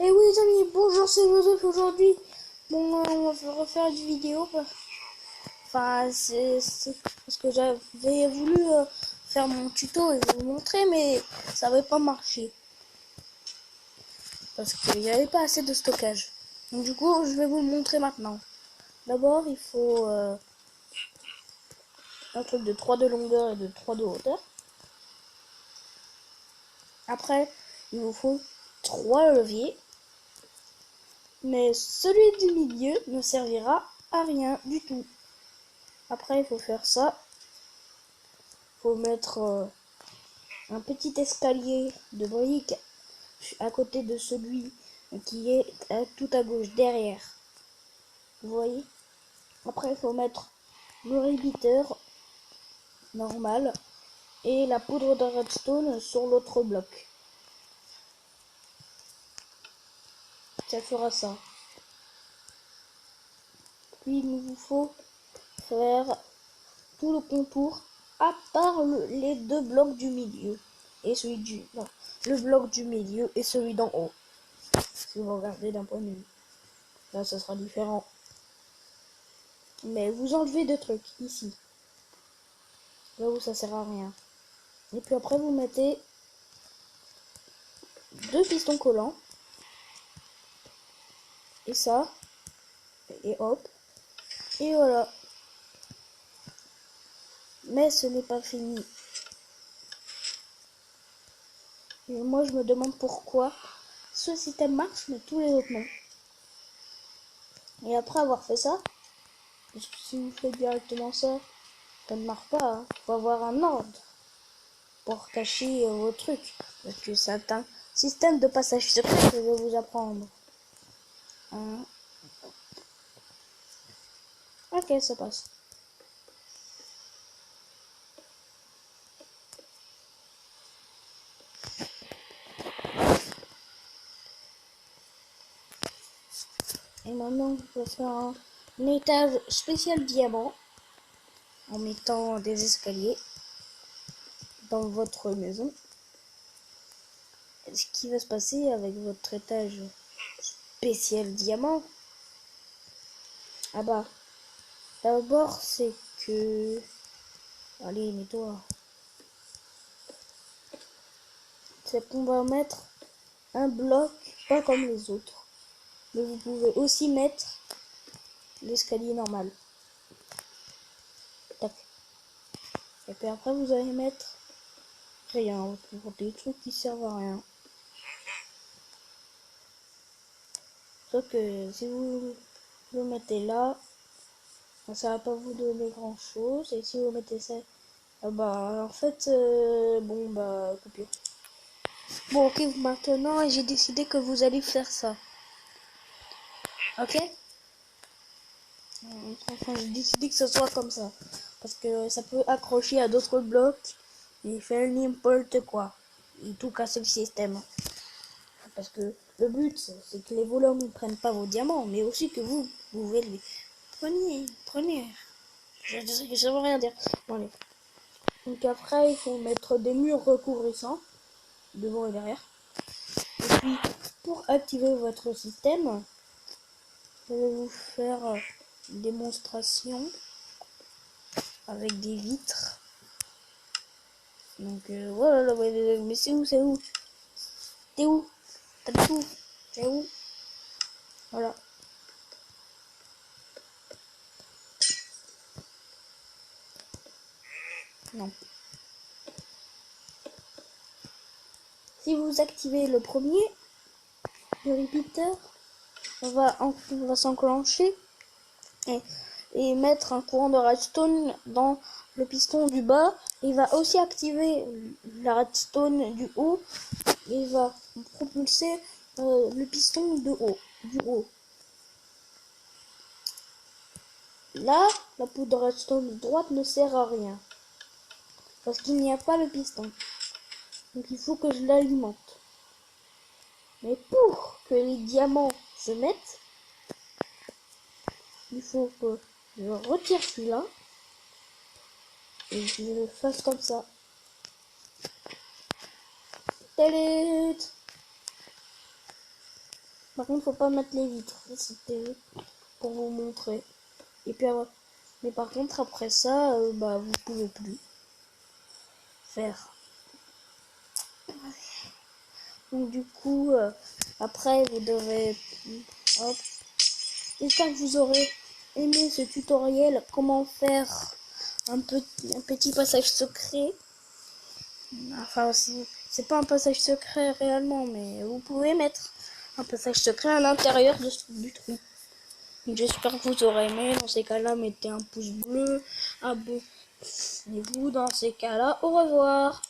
Et oui les amis, bonjour, c'est Joseph aujourd'hui. Bon, on va refaire une vidéo. Enfin, c'est parce que j'avais voulu faire mon tuto et vous montrer, mais ça n'avait pas marché. Parce qu'il n'y avait pas assez de stockage. Donc du coup, je vais vous le montrer maintenant. D'abord, il faut un truc de 3 de longueur et de 3 de hauteur. Après, il vous faut 3 leviers. Mais celui du milieu ne servira à rien du tout. Après, il faut faire ça. Il faut mettre un petit escalier de briques à côté de celui qui est tout à gauche derrière. Vous voyez? Après, il faut mettre le repeater normal et la poudre de redstone sur l'autre bloc. Ça fera ça. Puis il nous faut faire tout le contour à part les deux blocs du milieu et celui du non, le bloc du milieu et celui d'en haut. Si vous regardez d'un point de vue, là ça sera différent. Mais vous enlevez deux trucs ici, là où ça sert à rien. Et puis après vous mettez deux pistons collants et ça et hop et voilà. Mais ce n'est pas fini. Et moi je me demande pourquoi ce système marche mais tous les autres non. Et après avoir fait ça, parce que si vous faites directement ça, ça ne marche pas. Hein. Faut avoir un ordre pour cacher vos trucs. Parce que c'est un système de passage secret que je vais vous apprendre. Hein. Ok, ça passe. Et maintenant, je vais faire un étage spécial diamant en mettant des escaliers dans votre maison. Ce qui va se passer avec votre étage spécial diamant? Ah bah, d'abord c'est que... Allez, mets-toi. C'est qu'on va mettre un bloc pas comme les autres. Mais vous pouvez aussi mettre l'escalier normal. Tac. Et puis après vous allez mettre rien, pour des trucs qui servent à rien. Sauf que si vous le mettez là, ça va pas vous donner grand chose. Et si vous mettez ça, bah en fait, bon bah coupure. Bon ok, maintenant j'ai décidé que vous allez faire ça. Ok? Enfin, j'ai décidé que ce soit comme ça. Parce que ça peut accrocher à d'autres blocs et faire n'importe quoi. Et tout casser le système. Parce que le but, c'est que les voleurs ne prennent pas vos diamants, mais aussi que vous pouvez les... Prenez. Je veux rien dire. Bon, allez. Donc après, il faut mettre des murs recouvrissants, devant et derrière. Et puis, pour activer votre système, je vais vous faire une démonstration avec des vitres. Donc voilà, mais c'est où? T'es où? T'as où? C'est où? Voilà. Non. Si vous activez le premier, le repeater va s'enclencher et mettre un courant de redstone dans le piston du bas. Il va aussi activer la redstone du haut. Et il va propulser le piston du haut. Là, la poudre de redstone droite ne sert à rien. Parce qu'il n'y a pas le piston. Donc il faut que je l'alimente. Mais pour que les diamants se mettent, il faut que je retire celui-là. Et je le fasse comme ça. Télé. Par contre, faut pas mettre les vitres. C'était pour vous montrer. Et puis, mais par contre, après ça, bah, vous pouvez plus faire. Donc du coup, après, vous devez... Hop. J'espère que vous aurez aimé ce tutoriel. Comment faire un petit passage secret. Enfin, c'est pas un passage secret réellement, mais vous pouvez mettre un passage secret à l'intérieur du trou. J'espère que vous aurez aimé. Dans ces cas-là, mettez un pouce bleu, abonnez-vous dans ces cas-là. Au revoir.